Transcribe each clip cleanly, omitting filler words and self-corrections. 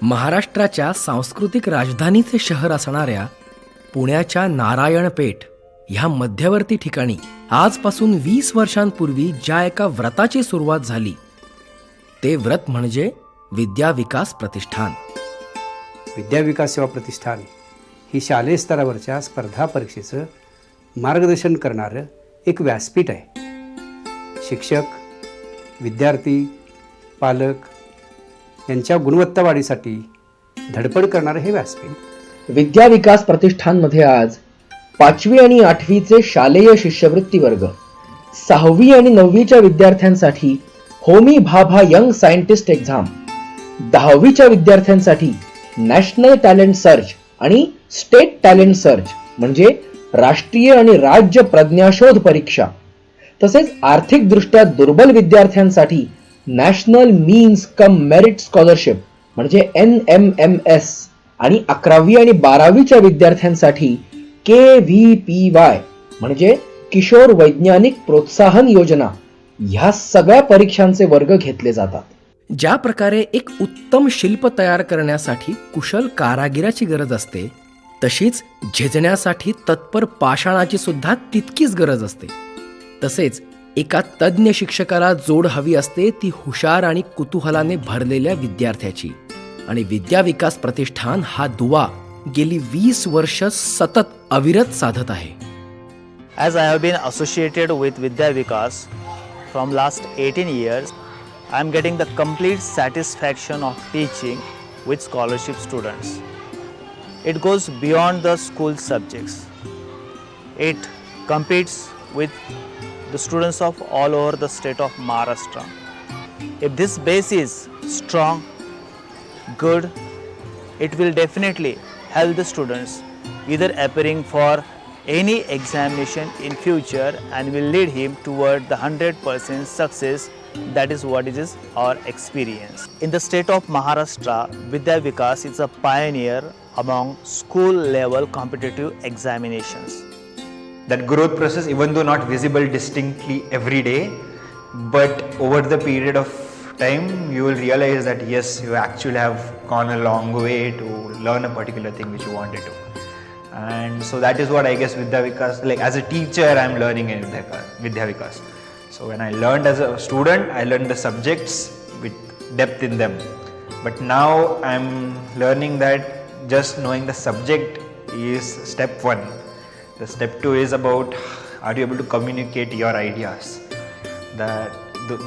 महाराष्ट्राच्या सांस्कृतिक राजधानीचे शहर असणाऱ्या पुण्याच्या नारायणपेठ ह्या मध्यवर्ती ठिकाणी आजपासून 20 वर्षांपूर्वी ज्या एका व्रताची सुरुवात झाली ते व्रत म्हणजे विद्या विकास प्रतिष्ठान. विद्या विकास सेवा प्रतिष्ठान ही शालेय स्तरावरच्या स्पर्धा परीक्षेचं मार्गदर्शन करणारं एक व्यासपीठ आहे. शिक्षक, विद्यार्थी, पालक यांच्या गुणवत्ता वाढीसाठी धडपड करणारं हे व्यासपीठ. विद्या विकास प्रतिष्ठानमध्ये आज 5वी आणि 8वीचे शालेय शिष्यवृत्ती वर्ग, 6वी आणि 9वीच्या विद्यार्थ्यांसाठी Homi Bhabha young scientist exam, 10वीच्या विद्यार्थ्यांसाठी नॅशनल टॅलेंट सर्च आणि स्टेट टॅलेंट सर्च म्हणजे राष्ट्रीय आणि राज्य प्रज्ञाशोध परीक्षा, तसेच आर्थिकदृष्ट्या दुर्बल विद्यार्थ्यांसाठी national means cum merit scholarship म्हणजे NMMS आणि 11वी आणि 12वीच्या विद्यार्थ्यांसाठी KVPY म्हणजे किशोर वैज्ञानिक प्रोत्साहन योजना, ह्या सगळ्या परीक्षांचे वर्ग घेतले जातात. ज्या प्रकारे एक उत्तम शिल्प तयार करण्यासाठी कुशल कारागिराची गरज असते, तशीच झेजण्यासाठी तत्पर पाषाणाची सुद्धा तितकीच गरज असते. तसेच एका तज्ञ शिक्षकाला जोड हवी असते ती हुशार आणि कुतूहलाने भरलेल्या विद्यार्थ्याची. आणि विद्या विकास प्रतिष्ठान हा दुवा गेली 20 वर्ष सतत अविरत साधत आहे. As I have been associated with Vidya Vikas from last 18 years, I am getting the complete satisfaction of teaching with scholarship students. It goes beyond the school subjects. It competes with the students of all over the state of Maharashtra. If this base is strong, good, it will definitely help the students either appearing for any examination in future and will lead him toward the 100% success. That is what is our experience. In the state of Maharashtra, Vidya Vikas is a pioneer among school level competitive examinations. That growth process, even though not visible distinctly every day, but over the period of time you will realize that yes, you actually have gone a long way to learn a particular thing which you wanted to. And so that is what I guess Vidya Vikas, like as a teacher I am learning in Vidya Vikas. So when I learned as a student, I learned the subjects with depth in them. But now I am learning that just knowing the subject is step 1. The step 2 is about are you able to communicate your ideas. That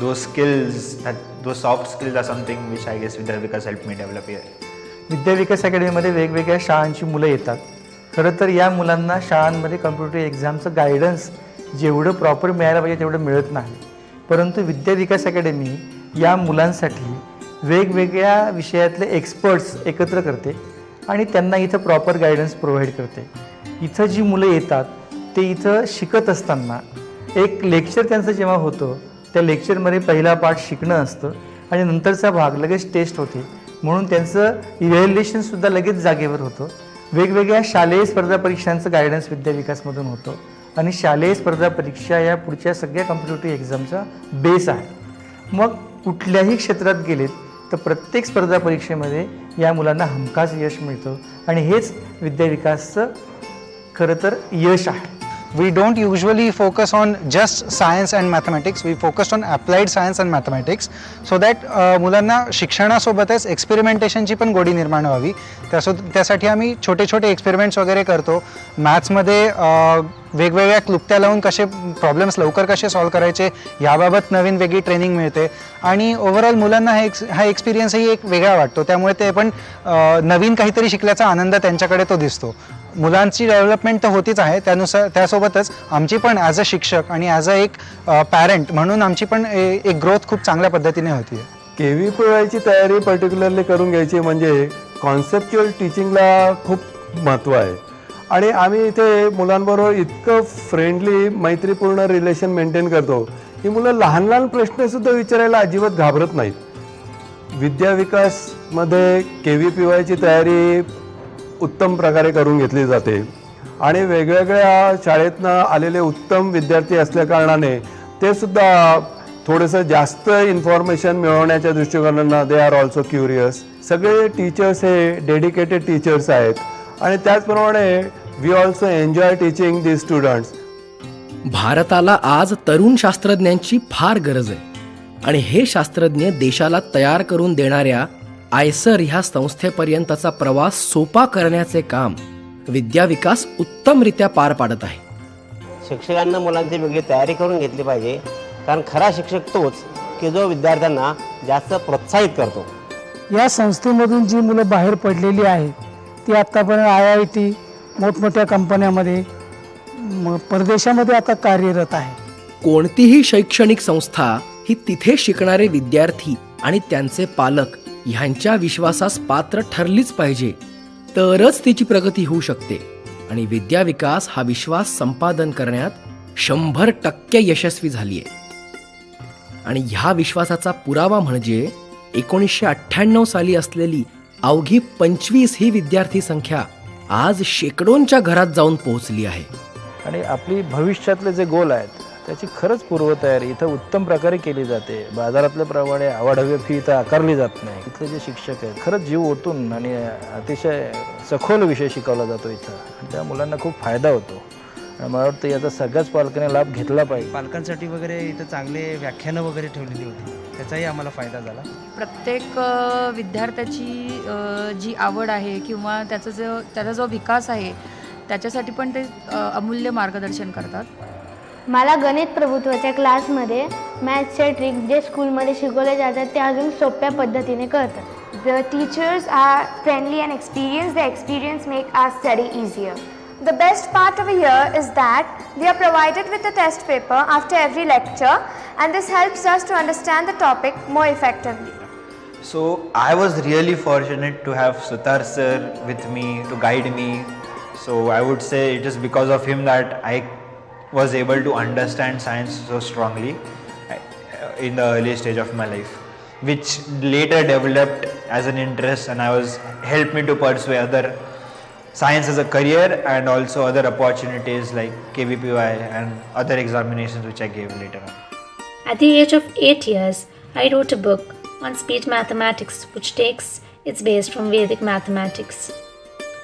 those skills, those soft skills are something which I guess Vidya Vikas helped me develop here. विद्या विकास अकॅडमीमध्ये वेगवेगळ्या शाळांची मुलं येतात. खरं तर या मुलांना शाळांमध्ये competitive एक्झामचं guidance जेवढं प्रॉपर मिळायला पाहिजे तेवढं मिळत नाही. परंतु विद्या विकास अकॅडमी या मुलांसाठी वेगवेगळ्या विषयातले एक्सपर्ट्स एकत्र करते आणि त्यांना इथं प्रॉपर गायडन्स प्रोव्हाइड करते. इथं जी मुलं येतात ते इथं शिकत असताना एक लेक्चर त्यांचं जेव्हा होतं त्या लेक्चरमध्ये पहिला पार्ट शिकणं असतं आणि नंतरचा भाग लगेच टेस्ट होते, म्हणून त्यांचं इव्हॅल्युएशनसुद्धा लगेच जागेवर होतं. वेगवेगळ्या शालेय स्पर्धा परीक्षांचं गायडन्स विद्या विकासमधून होतं आणि शालेय स्पर्धा परीक्षा या पुढच्या सगळ्या कॉम्पिटेटिव्ह एक्झामचा बेस आहे. मग कुठल्याही क्षेत्रात गेलेत तर प्रत्येक स्पर्धा परीक्षेमध्ये या मुलांना हमखास यश मिळतं आणि हेच विद्या विकासचं खरं तर यश आहे. We don't usually focus on just science and mathematics. We focused on applied science and mathematics so that मुलांना शिक्षणासोबतच एक्सपेरिमेंटेशनची पण गोडी निर्माण व्हावी. त्यासाठी आम्ही छोटे छोटे एक्सपेरिमेंट्स वगैरे करतो. मॅथ्समध्ये वेगवेगळ्या क्लुप्त्या लावून कसे प्रॉब्लेम्स लवकर कसे सॉल्व करायचे याबाबत नवीन वेगळी ट्रेनिंग मिळते आणि ओव्हरऑल मुलांना हा एक्सपिरियन्सही एक वेगळा वाटतो. त्यामुळे ते पण नवीन काहीतरी शिकल्याचा आनंद त्यांच्याकडे तो दिसतो. मुलांची डेव्हलपमेंट तर होतीच आहे, त्यासोबतच आमची पण ॲज अ शिक्षक आणि ॲज अ एक पॅरेंट म्हणून आमची पण एक ग्रोथ खूप चांगल्या पद्धतीने होती. KVPYची तयारी पर्टिक्युलरली करून घ्यायची म्हणजे कॉन्सेप्च्युअल टीचिंगला खूप महत्त्व आहे आणि आम्ही इथे मुलांबरोबर इतकं फ्रेंडली मैत्रीपूर्ण रिलेशन मेंटेन करतो की मुलं लहान लहान प्रश्नसुद्धा विचारायला अजिबात घाबरत नाहीत. विद्या विकासमध्ये KVPYची तयारी उत्तम प्रकारे करून घेतली जाते आणि वेगवेगळ्या शाळेतनं आलेले उत्तम विद्यार्थी असल्या कारणाने ते सुद्धा थोडंसं जास्त इन्फॉर्मेशन मिळवण्याच्या दृष्टिकोनानं दे आर ऑल्सो क्युरियस. सगळे टीचर्स हे डेडिकेटेड टीचर्स आहेत आणि त्याचप्रमाणे we also enjoy teaching the students. भारताला आज तरुण शास्त्रज्ञांची फार गरज आहे आणि हे शास्त्रज्ञ देशाला तयार करून देणाऱ्या आयसर ह्या संस्थेपर्यंतचा प्रवास सोपा करण्याचे काम विद्या विकास उत्तमरित्या पार पाडत आहे. शिक्षकांना मुलांची वेगळी तयारी करून घेतली पाहिजे, कारण खरा शिक्षक तोच की जो विद्यार्थ्यांना जास्त प्रोत्साहित करतो. या संस्थेमधून जी मुलं बाहेर पडलेली आहेत ती आत्तापर्यंत IIT मोठमोठ्या कंपन्यामध्ये परदेशामध्ये आता कार्यरत आहे. कोणतीही शैक्षणिक संस्था ही तिथे शिकणारे विद्यार्थी आणि त्यांचे पालक ह्यांच्या विश्वासास पात्र ठरलीच पाहिजे, तरच तिची प्रगती होऊ शकते आणि विद्या विकास हा विश्वास संपादन करण्यात 100% यशस्वी झाली आहे. आणि ह्या विश्वासाचा पुरावा म्हणजे 1998 साली असलेली अवघी 25 ही विद्यार्थी संख्या आज शेकडोंच्या घरात जाऊन पोहोचली आहे. आणि आपली भविष्यातले जे गोल आहेत त्याची खरंच पूर्वतयारी इथं उत्तम प्रकारे केली जाते. बाजारातल्याप्रमाणे आवाढव्य फी इथं आकारली जात नाही. इथले जे शिक्षक आहेत खरंच जीव ओतून आणि अतिशय सखोल विषय शिकवला जातो इथं, आणि त्या मुलांना खूप फायदा होतो. आणि मला वाटतं याचा सगळ्याच पालकांनी लाभ घेतला पाहिजे. पालकांसाठी वगैरे इथं चांगले व्याख्यानं वगैरे ठेवलेली होती, त्याचाही आम्हाला फायदा झाला. प्रत्येक विद्यार्थ्याची जी आवड आहे किंवा त्याचा जो विकास आहे त्याच्यासाठी पण ते अमूल्य मार्गदर्शन करतात. मला गणित प्रभुत्वाच्या क्लासमध्ये मॅथ्सचे ट्रिक जे स्कूलमध्ये शिकवले जातात ते अजून सोप्या पद्धतीने करतात. The teachers are friendly and experienced. The experience make our study easier. The best part over here is that we are provided with a test paper after every lecture, and this helps us to understand the topic more effectively. So I was really fortunate to have Sutar sir with me to guide me. So I would say it is because of him that I was able to understand science so strongly in the early stage of my life, which later developed as an interest, and I was helped me to pursue other science as a career and also other opportunities like KVPY and other examinations which I gave later on. At the age of 8 years, I wrote a book on speech mathematics which takes its base from Vedic mathematics.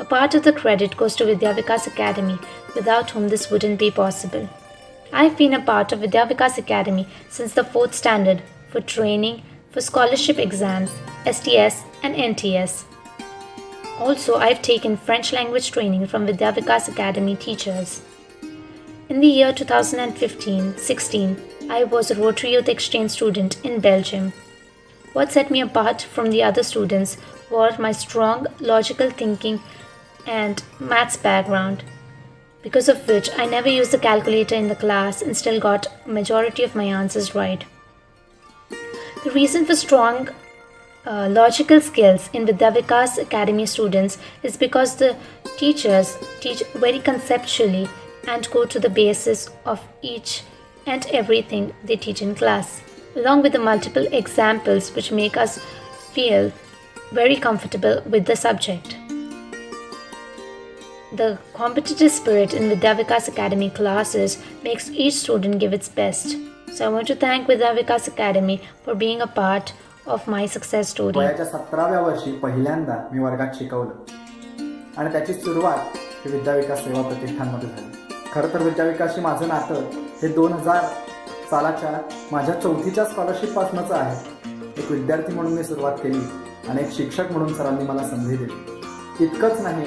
A part of the credit goes to Vidya Vikas Academy, without whom this wouldn't be possible. I've been a part of Vidya Vikas Academy since the 4th standard for training for scholarship exams, STS and NTS. Also, I've taken French language training from Vidya Vikas Academy teachers. In the year 2015-16, I was a Rotary Youth Exchange student in Belgium. What set me apart from the other students was my strong logical thinking and maths background, because of which I never used the calculator in the class and still got a majority of my answers right. The reason for strong logical skills in Vidya Vikas Academy students is because the teachers teach very conceptually and go to the basis of each and everything they teach in class, along with the multiple examples which make us feel very comfortable with the subject. The competitive spirit in Vidya Vikas Academy classes makes each student give its best. So I want to thank Vidya Vikas Academy for being a part of my success story. वयाच्या 17व्या वर्षी पहिल्यांदा मी वर्गात शिकवलं आणि त्याची सुरुवात ही विद्या विकास सेवा प्रतिष्ठानमध्ये झाली. खरं तर विद्या विकासशी माझं नातं हे 2000 सालाच्या माझ्या 4थीच्या स्कॉलरशिपपासूनच आहे. एक विद्यार्थी म्हणून मी सुरुवात केली आणि एक शिक्षक म्हणून सरांनी मला संधी दिली. इतकंच नाही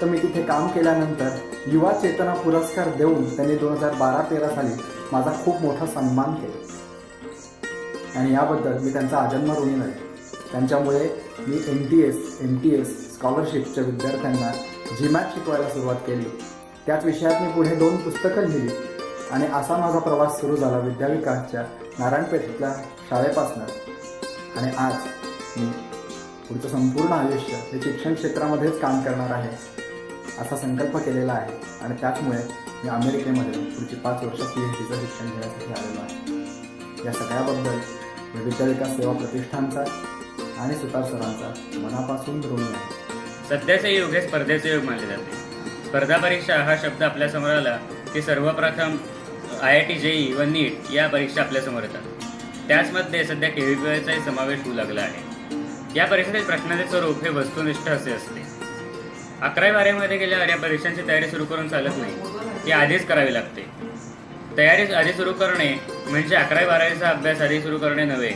तर मी तिथे काम केल्यानंतर युवा चेतना पुरस्कार देऊन त्यांनी 2012-13 साली माझा खूप मोठा सन्मान केला आणि याबद्दल मी त्यांचा आजन्म ऋणी आहे. त्यांच्यामुळे मी MTS स्कॉलरशिपच्या विद्यार्थ्यांना GMAT शिकवायला सुरुवात केली. त्याच विषयात मी पुढे 2 पुस्तकं लिहिली आणि असा माझा प्रवास सुरू झाला विद्या विकासच्या नारायणपेठेतल्या शाळेपासून. आणि आज मी पुढचं संपूर्ण आयुष्य हे शिक्षण क्षेत्रामध्येच काम करणार आहे असा संकल्प केलेला आहे आणि त्याचमुळे मी अमेरिकेमध्ये पुढची 5 वर्ष PhDचं शिक्षण घेण्यासाठी आलेलो आहे. या सगळ्याबद्दल मी विद्या विकास सेवा प्रतिष्ठानचा आणि सुतार सरांचा मनापासून ऋणी आहे. सध्याचे युग हे स्पर्धेचे युग मानले जाते. स्पर्धा परीक्षा हा शब्द आपल्यासमोर आला की सर्वप्रथम IIT JEE व NEET या परीक्षा आपल्यासमोर येतात. त्याचमध्ये सध्या KVPYचाही समावेश होऊ लागला आहे. या परीक्षेतील प्रश्नांचे स्वरूप हे वस्तुनिष्ठ असे असते. 11वी-12वीमध्ये गेल्यावर या परीक्षांची तयारी सुरू करून चालत नाही, ती आधीच करावी लागते. तयारी आधी सुरू करणे म्हणजे 11वी-12वीचा अभ्यास आधी सुरू करणे नव्हे,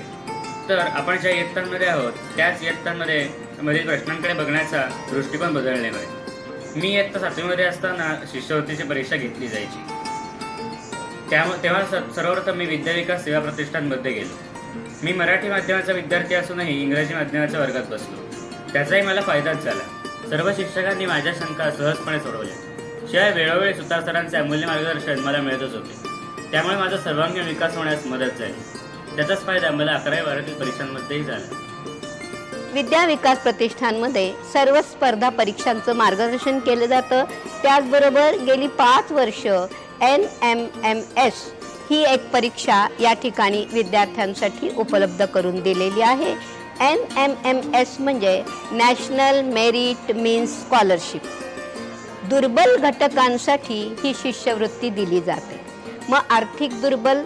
तर आपण ज्या इयत्तांमध्ये आहोत त्याच इयत्तांमध्ये मधील प्रश्नांकडे बघण्याचा दृष्टिकोन बदलणे पाहिजे. मी इयत्ता 7वीमध्ये असताना शिष्यवृत्तीची परीक्षा घेतली जायची. तेव्हा सर्वप्रथम मी विद्याविकास सेवा प्रतिष्ठानमध्ये गेलो. मी मराठी माध्यमाचा विद्यार्थी असूनही इंग्रजी माध्यमाच्या वर्गात बसलो. त्याचाही मला फायदाच झाला. सर्व शिक्षकांनी माझ्या शंका सहजपणे सोडवल्या. शिवाय वेळोवेळी सुतार सरांचे अमूल्य मार्गदर्शन मला मिळतच होते. त्यामुळे माझा सर्वांगीण विकास होण्यास मदत झाली. त्याचाच फायदा मला 11वी-12वीतील परीक्षांमध्येही झाला. विद्या विकास प्रतिष्ठानमध्ये सर्व स्पर्धा परीक्षांचं मार्गदर्शन केलं जातं. त्याचबरोबर गेली 5 वर्ष NMMS ही एक परीक्षा या ठिकाणी विद्यार्थ्यांसाठी उपलब्ध करून दिलेली आहे. NMMS म्हणजे नॅशनल मेरिट मीन्स स्कॉलरशिप. दुर्बल घटकांसाठी ही शिष्यवृत्ती दिली जाते. मग आर्थिक दुर्बल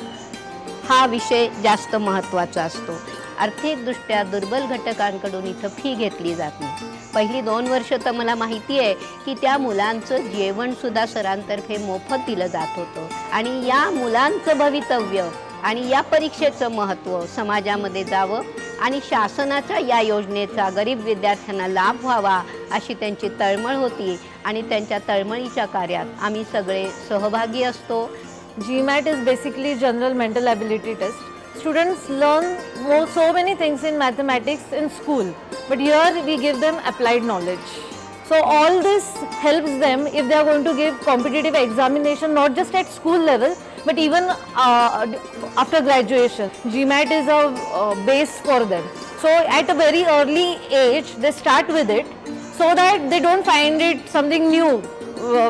हा विषय जास्त महत्त्वाचा असतो. आर्थिकदृष्ट्या दुर्बल घटकांकडून इथं फी घेतली जात नाही. पहिली 2 वर्ष तर मला माहिती आहे की त्या मुलांचं जेवणसुद्धा सरांतर्फे मोफत दिलं जात होतं. आणि या मुलांचं भवितव्य आणि या परीक्षेचं महत्त्व समाजामध्ये जावं आणि शासनाच्या या योजनेचा गरीब विद्यार्थ्यांना लाभ व्हावा अशी त्यांची तळमळ होती. आणि त्यांच्या तळमळीच्या कार्यात आम्ही सगळे सहभागी असतो. GMAT is basically general mental ability test. Students learn so many things in mathematics in school, but here we give them applied knowledge. So all this helps them if they are going to give competitive examination, not just at school level, but even after graduation. GMAT is a base for them. So at a very early age, they start with it so that they don't find it something new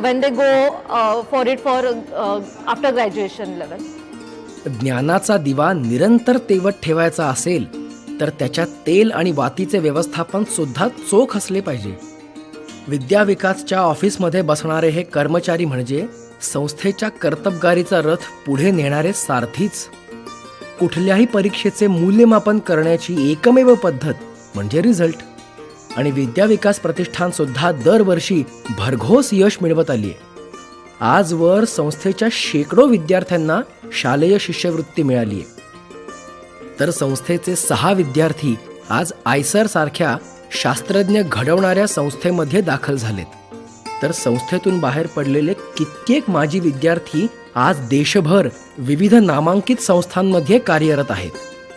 when they go for it for after graduation level. ज्ञानाचा दिवा निरंतर तेवत ठेवायचा असेल तर त्याच्यात तेल आणि वातीचे व्यवस्थापन सुद्धा चोख असले पाहिजे. विद्या विकासच्या ऑफिसमध्ये बसणारे हे कर्मचारी म्हणजे संस्थेच्या कर्तबगारीचा रथ पुढे नेणारे सारथीच. कुठल्याही परीक्षेचे मूल्यमापन करण्याची एकमेव पद्धत म्हणजे रिझल्ट. आणि विद्या विकास प्रतिष्ठान सुद्धा दरवर्षी भरघोस यश मिळवत आली आहे. आजवर संस्थेच्या शेकडो विद्यार्थ्यांना शालेय शिष्यवृत्ती मिळाली आहे. तर संस्थेचे 6 विद्यार्थी आज आयसर सारख्या शास्त्रज्ञ घडवणाऱ्या संस्थेमध्ये दाखल झालेत. तर संस्थेतून बाहेर पडलेले कित्येक माजी विद्यार्थी आज देशभर विविध नामांकित संस्थांमध्ये कार्यरत आहेत.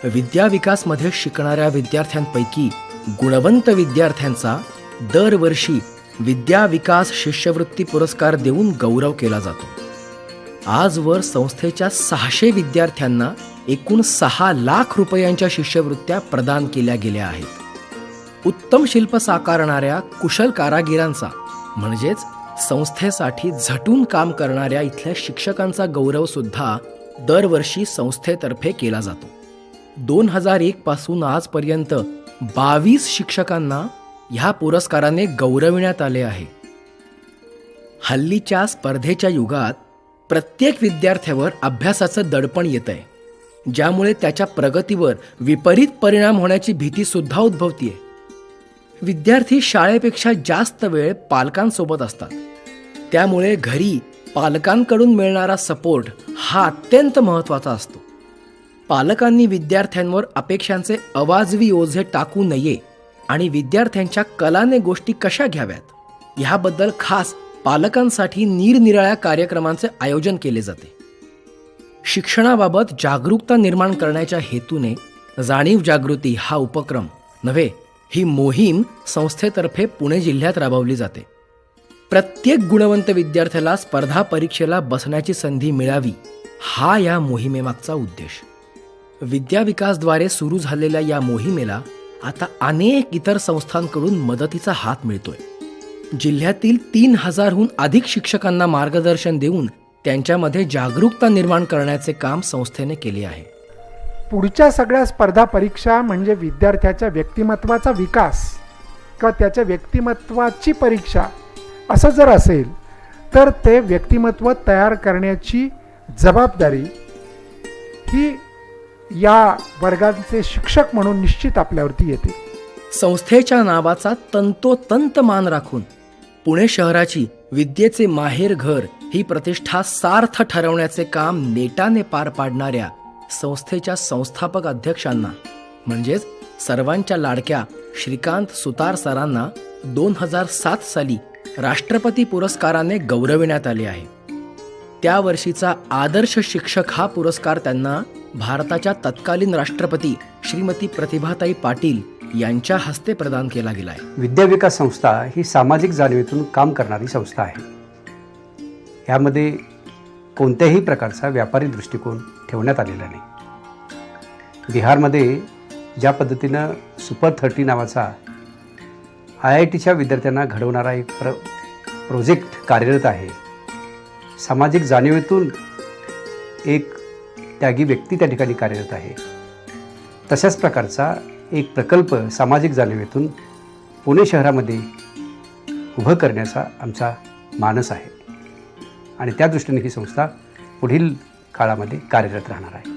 विद्या विकासमध्ये शिकणाऱ्या विद्यार्थ्यांपैकी गुणवंत विद्यार्थ्यांचा दरवर्षी विद्या विकास शिष्यवृत्ती पुरस्कार देऊन गौरव केला जातो. आजवर संस्थेच्या 600 विद्यार्थ्यांना एकूण 6 लाख रुपयांच्या शिष्यवृत्त्या प्रदान केल्या गेल्या आहेत. उत्तम शिल्प साकारणाऱ्या कुशल कारागिरांचा म्हणजेच संस्थेसाठी झटून काम करणाऱ्या इथल्या शिक्षकांचा गौरव सुद्धा दरवर्षी संस्थेतर्फे केला जातो. 2001 पासून आजपर्यंत 22 शिक्षकांना ह्या पुरस्काराने गौरविण्यात आले आहे. हल्लीच्या स्पर्धेच्या युगात प्रत्येक विद्यार्थ्यावर अभ्यासाचं दडपण येत आहे, ज्यामुळे त्याच्या प्रगतीवर विपरीत परिणाम होण्याची भीती सुद्धा उद्भवतीये. विद्यार्थी शाळेपेक्षा जास्त वेळ पालकांसोबत असतात. त्यामुळे घरी पालकांकडून मिळणारा सपोर्ट हा अत्यंत महत्त्वाचा असतो. पालकांनी विद्यार्थ्यांवर अपेक्षांचे अवाजवी ओझे टाकू नये आणि विद्यार्थ्यांच्या कलाने गोष्टी कशा घ्याव्यात ह्याबद्दल खास पालकांसाठी निरनिराळ्या कार्यक्रमांचे आयोजन केले जाते. शिक्षणाबाबत जागरूकता निर्माण करण्याच्या हेतूने जाणीव जागृती हा उपक्रम नव्हे, ही मोहीम संस्थेतर्फे पुणे जिल्ह्यात राबवली जाते. प्रत्येक गुणवंत विद्यार्थ्याला स्पर्धा परीक्षेला बसण्याची संधी मिळावी हा या मोहिमेमागचा उद्देश. विद्या विकासद्वारे सुरू झालेल्या या मोहिमेला आता अनेक इतर संस्थांकडून मदतीचा हात मिळतोय. जिल्ह्यातील 3000हून अधिक शिक्षकांना मार्गदर्शन देऊन त्यांच्यामध्ये जागरूकता निर्माण करण्याचे काम संस्थेने केले आहे. पुढच्या सगळ्या स्पर्धा परीक्षा म्हणजे विद्यार्थ्याच्या व्यक्तिमत्वाचा विकास किंवा त्याच्या व्यक्तिमत्वाची परीक्षा असं जर असेल तर ते व्यक्तिमत्व तयार करण्याची जबाबदारी ही या वर्गांचे शिक्षक म्हणून निश्चित आपल्यावरती येतील. संस्थेच्या नावाचा तंतोतंत मान राखून पुणे शहराची विद्येचे माहेर घर ही प्रतिष्ठा सार्थ ठरवण्याचे काम नेटाने पार पाडणाऱ्या संस्थेच्या संस्थापक अध्यक्षांना म्हणजेच सर्वांच्या लाडक्या श्रीकांत सुतार सरांना 2007 साली राष्ट्रपती पुरस्काराने गौरविण्यात आले आहे. त्या वर्षीचा आदर्श शिक्षक हा पुरस्कार त्यांना भारताच्या तत्कालीन राष्ट्रपती श्रीमती प्रतिभाताई पाटील यांच्या हस्ते प्रदान केला गेला आहे. विद्याविकास संस्था ही सामाजिक जाणीवेतून काम करणारी संस्था आहे. यामध्ये कोणत्याही प्रकारचा व्यापारी दृष्टिकोन ठेवण्यात आलेला नाही. बिहारमध्ये ज्या पद्धतीनं सुपर 30 नावाचा IITच्या विद्यार्थ्यांना घडवणारा एक प्रोजेक्ट कार्यरत आहे, सामाजिक जाणीवेतून एक त्यागी व्यक्ती त्या ठिकाणी कार्यरत आहे, तशाच प्रकारचा एक प्रकल्प सामाजिक जाणीवेतून पुणे शहरामध्ये उभं करण्याचा आमचा मानस आहे आणि त्या दृष्टीने ही संस्था पुढील काळामध्ये कार्यरत राहणार आहे.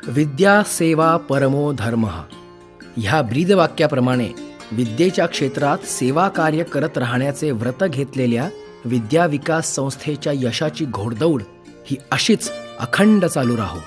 विद्या सेवा परमो धर्म ह्या ब्रीदवाक्याप्रमाणे विद्येच्या क्षेत्रात सेवा कार्य करत राहण्याचे व्रत घेतलेल्या विद्या विकास संस्थेच्या यशाची घोडदौड ही अशीच अखंड चालू राहो.